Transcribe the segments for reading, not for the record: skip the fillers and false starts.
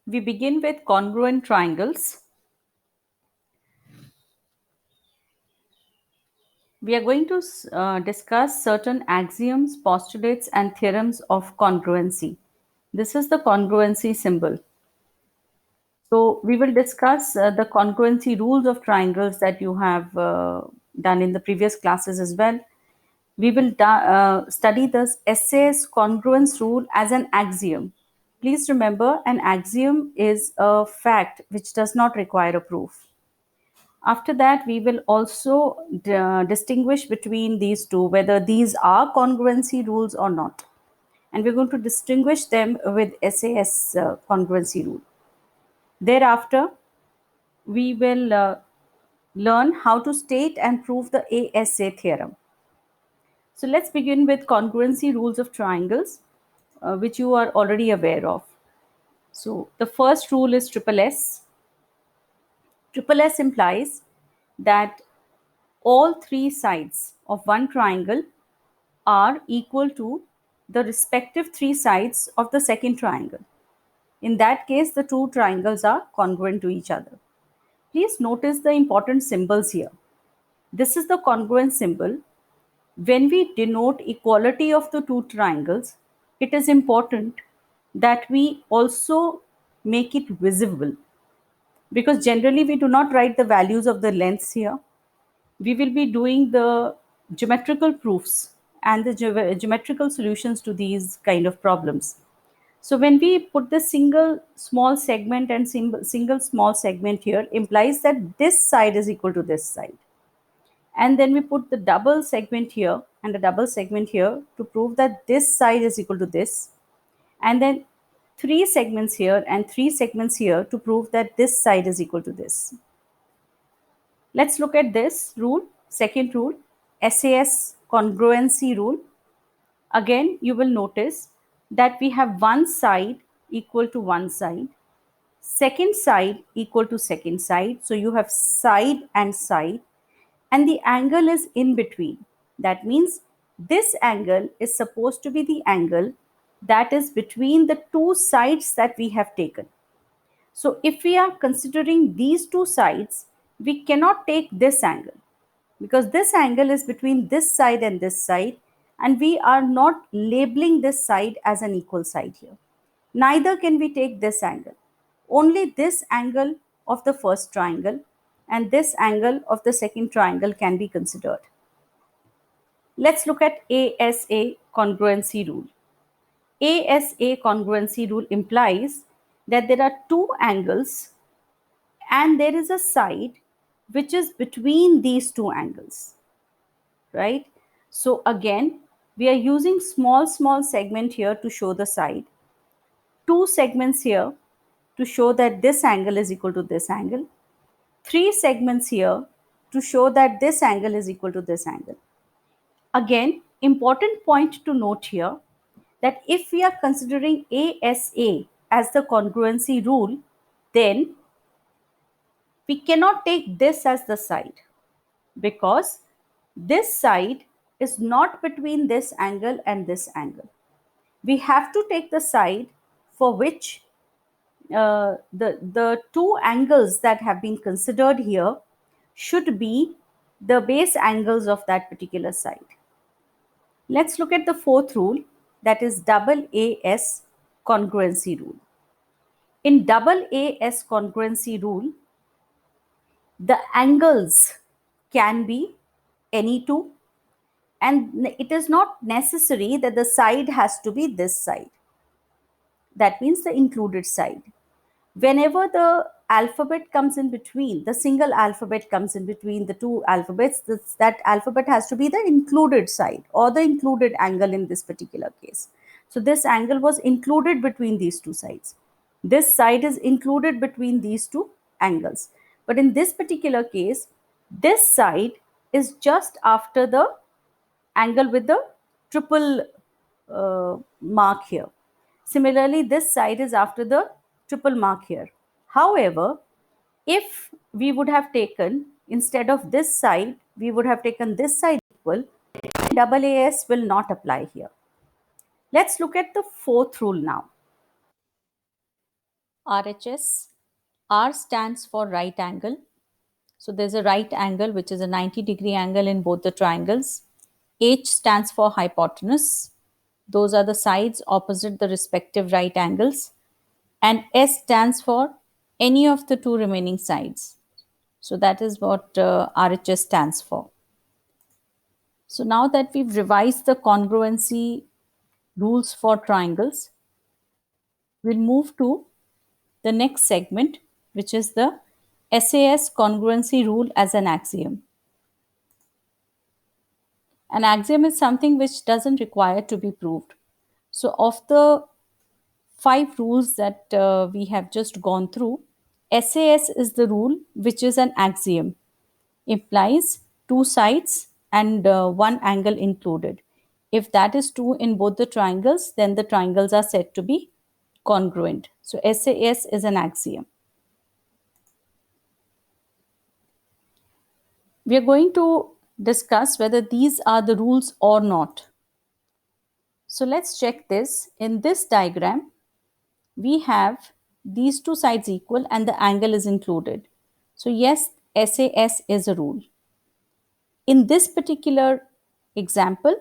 We begin with congruent triangles. We are going to discuss certain axioms, postulates, and theorems of congruency. This is the congruency symbol. So, we will discuss the congruency rules of triangles that you have done in the previous classes as well. We will study this SAS congruence rule as an axiom. Please remember, an axiom is a fact which does not require a proof. After that, we will also distinguish between these two, whether these are congruency rules or not. And we're going to distinguish them with SAS congruency rule. Thereafter, we will learn how to state and prove the ASA theorem. So let's begin with congruency rules of triangles, which you are already aware of. So the first rule is triple S. Triple S implies that all three sides of one triangle are equal to the respective three sides of the second triangle. In that case, the two triangles are congruent to each other. Please notice the important symbols here. This is the congruent symbol. When we denote equality of the two triangles, it is important that we also make it visible, because generally we do not write the values of the lengths here. We will be doing the geometrical proofs and the geometrical solutions to these kind of problems. So when we put the single small segment and single small segment here, implies that this side is equal to this side. And then we put the double segment here and a double segment here to prove that this side is equal to this. And then three segments here and three segments here to prove that this side is equal to this. Let's look at this rule, second rule, SAS congruency rule. Again, you will notice that we have one side equal to one side, second side equal to second side. So you have side, and the angle is in between. That means this angle is supposed to be the angle that is between the two sides that we have taken. So if we are considering these two sides, we cannot take this angle, because this angle is between this side and this side, and we are not labeling this side as an equal side here. Neither can we take this angle. Only this angle of the first triangle and this angle of the second triangle can be considered. Let's look at ASA congruency rule. ASA congruency rule implies that there are two angles and there is a side which is between these two angles, right? So again, we are using small segment here to show the side, two segments here to show that this angle is equal to this angle, three segments here to show that this angle is equal to this angle. Again, important point to note here, that if we are considering ASA as the congruency rule, then we cannot take this as the side, because this side is not between this angle and this angle. We have to take the side for which the two angles that have been considered here should be the base angles of that particular side. Let's look at the fourth rule, that is double AS congruency rule. In double AS congruency rule, the angles can be any two, and it is not necessary that the side has to be this side. That means the included side. Whenever the alphabet comes in between, the single alphabet comes in between the two alphabets, that alphabet has to be the included side or the included angle in this particular case. So this angle was included between these two sides. This side is included between these two angles. But in this particular case, this side is just after the angle with the triple mark here. Similarly, this side is after the triple mark here. However, if we would have taken, instead of this side, we would have taken this side equal, double AS will not apply here. Let's look at the fourth rule now. RHS. R stands for right angle. So there's a right angle which is a 90-degree angle in both the triangles. H stands for hypotenuse. Those are the sides opposite the respective right angles. And S stands for any of the two remaining sides. So that is what RHS stands for. So now that we've revised the congruency rules for triangles, we'll move to the next segment, which is the SAS congruency rule as an axiom. An axiom is something which doesn't require to be proved. So, of the 5 rules that we have just gone through, SAS is the rule which is an axiom, implies two sides and one angle included. If that is true in both the triangles, then the triangles are said to be congruent. So, SAS is an axiom. We are going to discuss whether these are the rules or not. So let's check this. In this diagram, we have these two sides equal and the angle is included. So yes, SAS is a rule. In this particular example,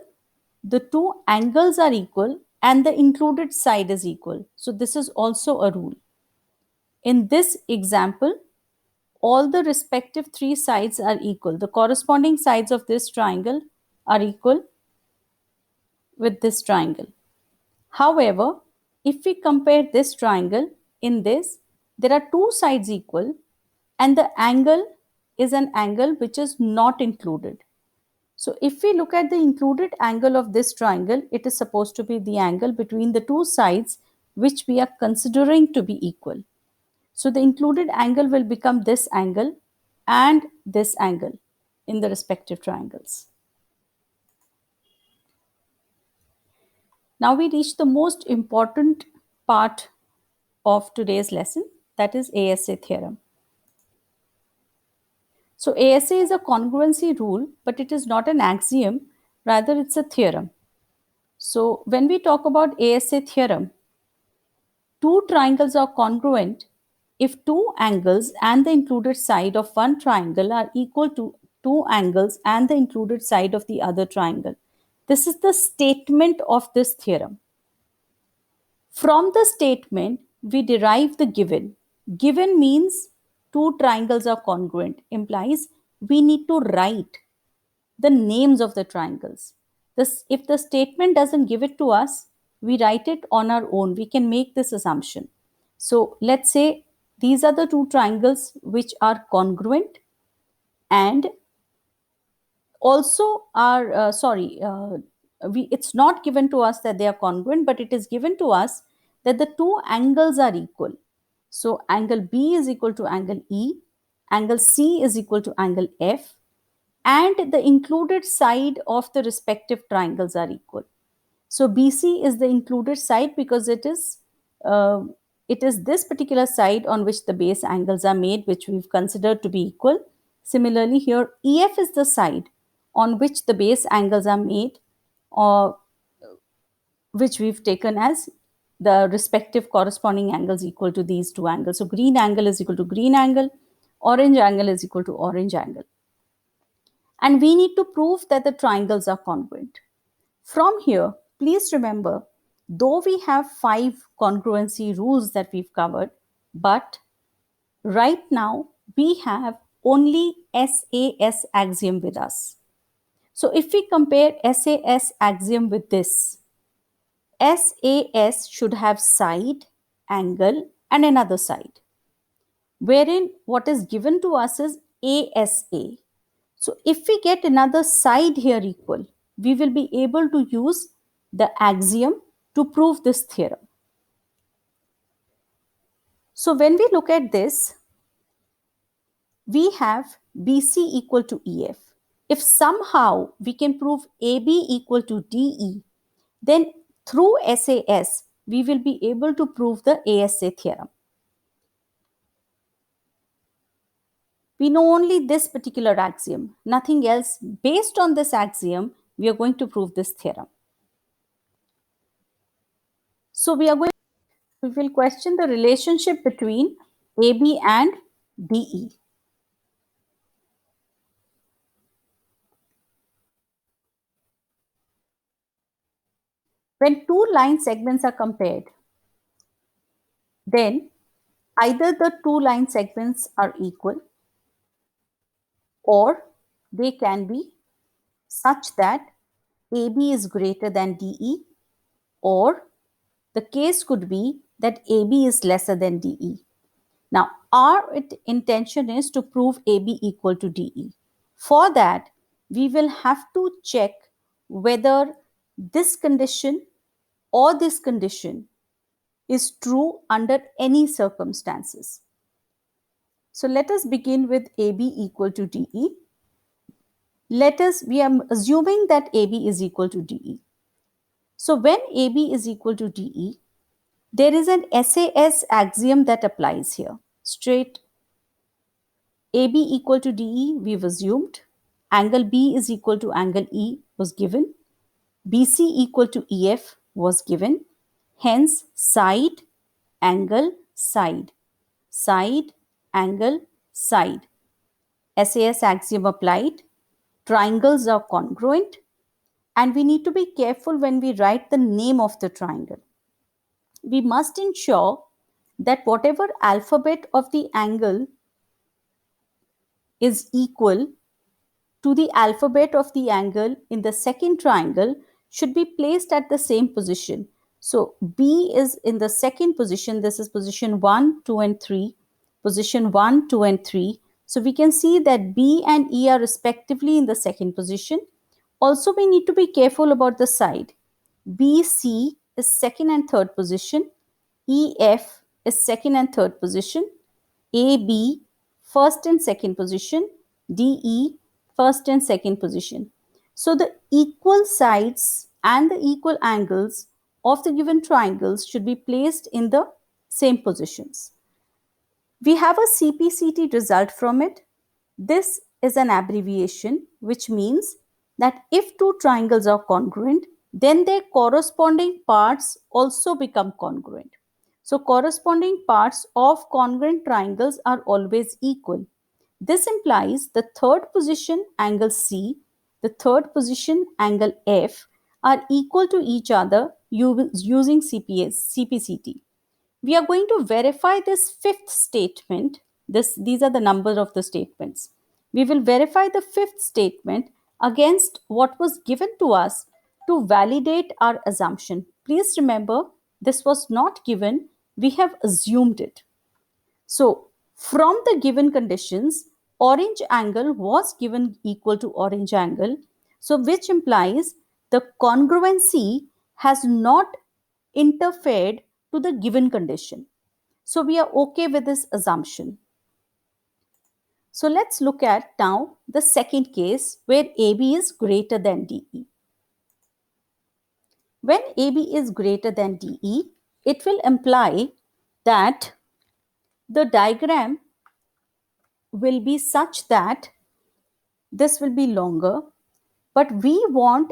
the two angles are equal and the included side is equal. So this is also a rule. In this example, all the respective three sides are equal. The corresponding sides of this triangle are equal with this triangle. However, if we compare this triangle in this, there are two sides equal and the angle is an angle which is not included. So if we look at the included angle of this triangle, it is supposed to be the angle between the two sides which we are considering to be equal. So the included angle will become this angle and this angle in the respective triangles. Now we reach the most important part of today's lesson, that is ASA theorem. So ASA is a congruency rule, but it is not an axiom, rather it's a theorem. So when we talk about ASA theorem, two triangles are congruent if two angles and the included side of one triangle are equal to two angles and the included side of the other triangle. This is the statement of this theorem. From the statement, we derive the given. Given means two triangles are congruent, implies we need to write the names of the triangles. If the statement doesn't give it to us, we write it on our own. We can make this assumption. So let's say these are the two triangles which are congruent and also are, it's not given to us that they are congruent, but it is given to us that the two angles are equal. So angle B is equal to angle E, angle C is equal to angle F, and the included side of the respective triangles are equal. So BC is the included side because uh, it is this particular side on which the base angles are made, which we've considered to be equal. Similarly, here EF is the side on which the base angles are made, or which we've taken as the respective corresponding angles equal to these two angles. So green angle is equal to green angle, orange angle is equal to orange angle. And we need to prove that the triangles are congruent. From here, please remember, though we have 5 congruency rules that we've covered, but right now we have only SAS axiom with us. So if we compare SAS axiom with this, SAS should have side, angle, and another side, wherein what is given to us is ASA. So if we get another side here equal, we will be able to use the axiom to prove this theorem. So when we look at this, we have BC equal to EF. If somehow we can prove AB equal to DE, then through SAS, we will be able to prove the ASA theorem. We know only this particular axiom, nothing else. Based on this axiom, we are going to prove this theorem. So we are going We will question the relationship between AB and DE. When two line segments are compared, then either the two line segments are equal or they can be such that AB is greater than DE, or the case could be that AB is lesser than DE. Now, our intention is to prove AB equal to DE. For that, we will have to check whether this condition or this condition is true under any circumstances. So let us begin with AB equal to DE. We are assuming that AB is equal to DE. So when AB is equal to DE, there is an SAS axiom that applies here. Straight AB equal to DE, we've assumed. Angle B is equal to angle E was given. BC equal to EF was given. Hence, side, angle, side. Side, angle, side. SAS axiom applied. Triangles are congruent. And we need to be careful when we write the name of the triangle. We must ensure that whatever alphabet of the angle is equal to the alphabet of the angle in the second triangle should be placed at the same position. So B is in the second position. This is position 1, 2, and 3. Position 1, 2, and 3. So we can see that B and E are respectively in the second position. Also, we need to be careful about the side. BC is second and third position. EF is second and third position. AB first and second position. DE first and second position. So the equal sides and the equal angles of the given triangles should be placed in the same positions. We have a CPCT result from it. This is an abbreviation which means that if two triangles are congruent, then their corresponding parts also become congruent. So corresponding parts of congruent triangles are always equal. This implies the third position angle C, the third position angle F are equal to each other using CPCT. We are going to verify this fifth statement. These are the numbers of the statements. We will verify the fifth statement against what was given to us to validate our assumption. Please remember, this was not given, we have assumed it. So, from the given conditions, orange angle was given equal to orange angle. So, which implies the congruency has not interfered to the given condition. So, we are okay with this assumption. So, let's look at now the second case where AB is greater than DE. When AB is greater than DE, it will imply that the diagram will be such that this will be longer, but we want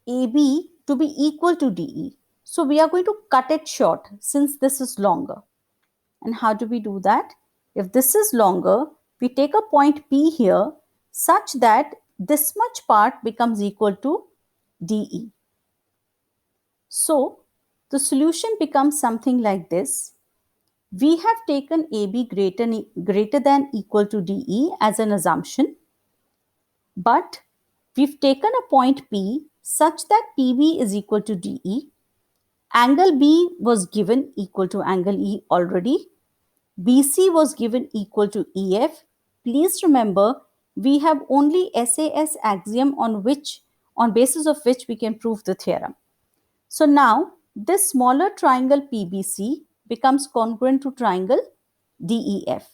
AB to be equal to DE. So we are going to cut it short since this is longer. And how do we do that? If this is longer, we take a point P here such that this much part becomes equal to DE. So the solution becomes something like this. We have taken AB greater than equal to DE as an assumption, but we've taken a point P such that PB is equal to DE. Angle B was given equal to angle E already. BC was given equal to EF. Please remember, we have only SAS axiom on basis of which we can prove the theorem. So now this smaller triangle PBC becomes congruent to triangle DEF.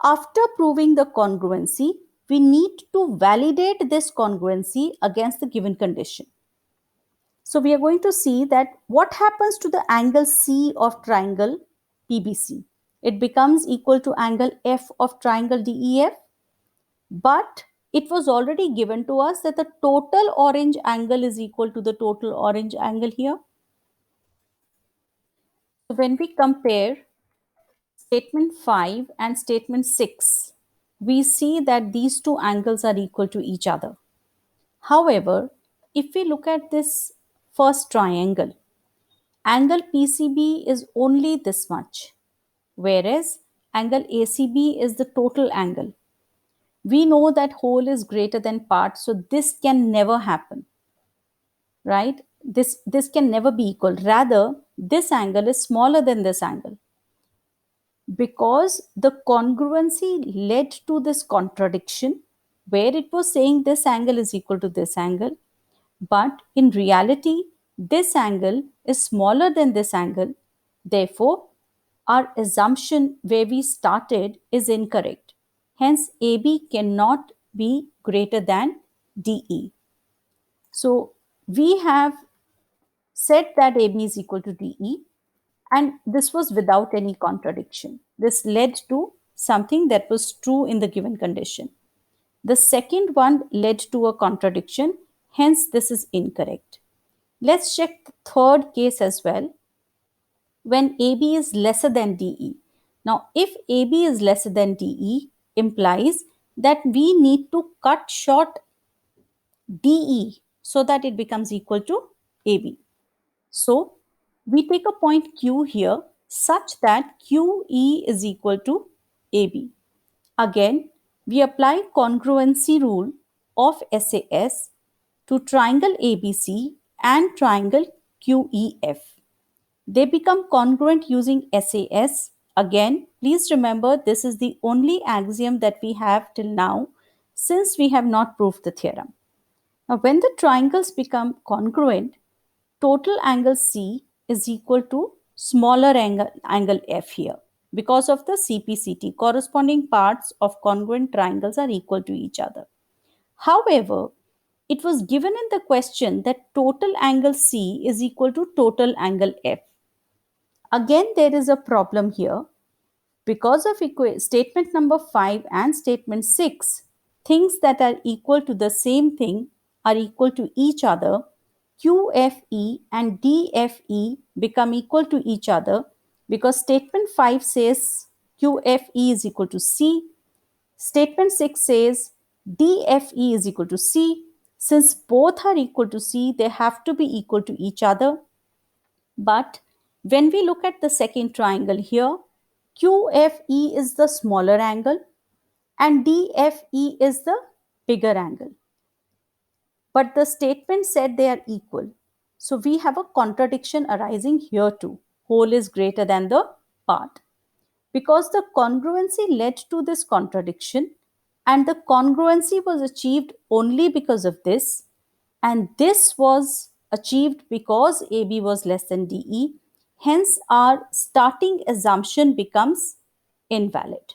After proving the congruency, we need to validate this congruency against the given condition. So we are going to see that what happens to the angle C of triangle PBC. It becomes equal to angle F of triangle DEF, but it was already given to us that the total orange angle is equal to the total orange angle here. So when we compare statement 5 and statement 6, we see that these two angles are equal to each other. However, if we look at this first triangle, angle PCB is only this much, whereas angle ACB is the total angle. We know that whole is greater than part, so this can never happen, right? This can never be equal. Rather, this angle is smaller than this angle, because the congruency led to this contradiction where it was saying this angle is equal to this angle, but in reality this angle is smaller than this angle. Therefore, our assumption where we started is incorrect. Hence AB cannot be greater than DE. So we have said that AB is equal to DE, and this was without any contradiction. This led to something that was true in the given condition. The second one led to a contradiction, hence, this is incorrect. Let's check the third case as well, when AB is lesser than DE. Now, if AB is lesser than DE, implies that we need to cut short DE so that it becomes equal to AB. So, we take a point Q here such that QE is equal to AB. Again, we apply congruency rule of SAS to triangle ABC and triangle QEF. They become congruent using SAS. Again, please remember this is the only axiom that we have till now, since we have not proved the theorem. Now, when the triangles become congruent, total angle C is equal to smaller angle F here. Because of the CPCT, corresponding parts of congruent triangles are equal to each other. However, it was given in the question that total angle C is equal to total angle F. Again, there is a problem here. Because of statement number 5 and statement 6, things that are equal to the same thing are equal to each other. QFE and DFE become equal to each other because statement 5 says QFE is equal to C. Statement 6 says DFE is equal to C. Since both are equal to C, they have to be equal to each other. But when we look at the second triangle here, QFE is the smaller angle and DFE is the bigger angle. But the statement said they are equal. So we have a contradiction arising here too. Whole is greater than the part. Because the congruency led to this contradiction, and the congruency was achieved only because of this, and this was achieved because AB was less than DE. Hence, our starting assumption becomes invalid.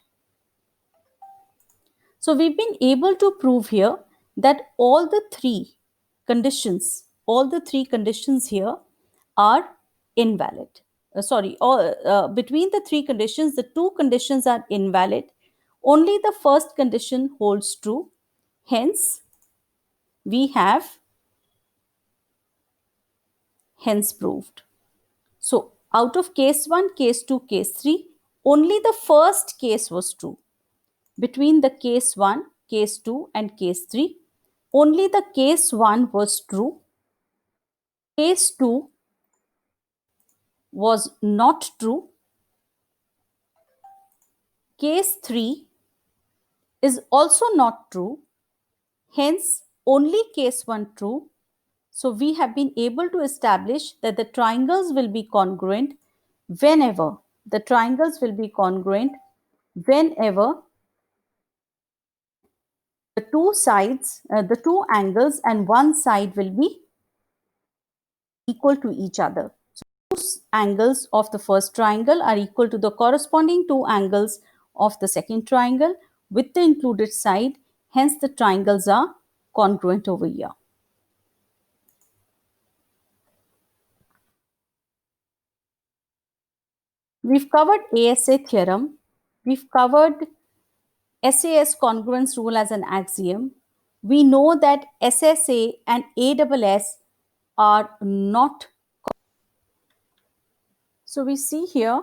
So we've been able to prove here that all the three conditions here are invalid. Between the three conditions, the two conditions are invalid. Only the first condition holds true. Hence, we have hence proved. So, out of case 1, case 2, case 3, only the first case was true. Between the case 1, case 2 and case 3, only the case 1 was true. Case 2 was not true. Case 3 is also not true. Hence, only case 1 true. So, we have been able to establish that the triangles will be congruent whenever the the two angles and one side will be equal to each other. So, two angles of the first triangle are equal to the corresponding two angles of the second triangle with the included side. Hence, the triangles are congruent over here. We've covered ASA theorem. We've covered SAS congruence rule as an axiom. We know that SSA and ASS are not So we see here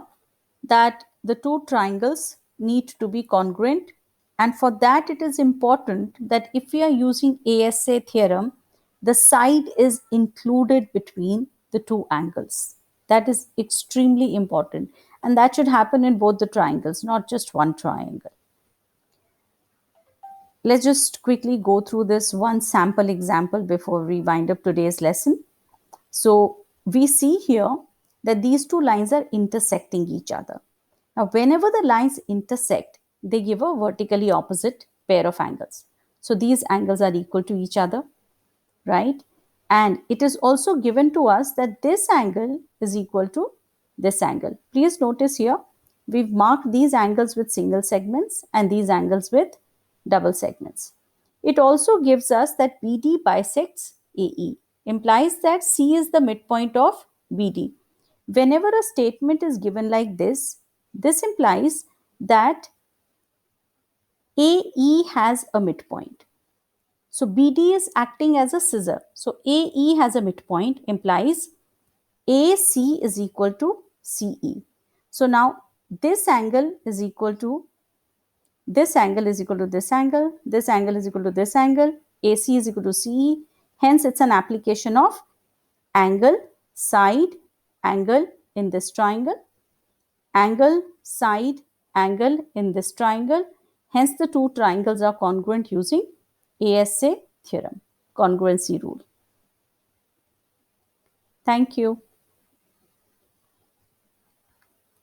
that the two triangles need to be congruent, and for that it is important that if we are using ASA theorem, the side is included between the two angles. That is extremely important, and that should happen in both the triangles, not just one triangle. Let's just quickly go through this one sample example before we wind up today's lesson. So we see here that these two lines are intersecting each other. Now, whenever the lines intersect, they give a vertically opposite pair of angles. So these angles are equal to each other, right? And it is also given to us that this angle is equal to this angle. Please notice here, we've marked these angles with single segments and these angles with double segments. It also gives us that BD bisects AE, implies that C is the midpoint of BD. Whenever a statement is given like this implies that AE has a midpoint. So BD is acting as a scissor. So AE has a midpoint, implies AC is equal to CE. So now this angle is equal to this angle is equal to this angle, this angle is equal to this angle, AC is equal to CE. Hence, it's an application of angle, side, angle in this triangle, angle, side, angle in this triangle. Hence, the two triangles are congruent using ASA theorem, congruency rule. Thank you.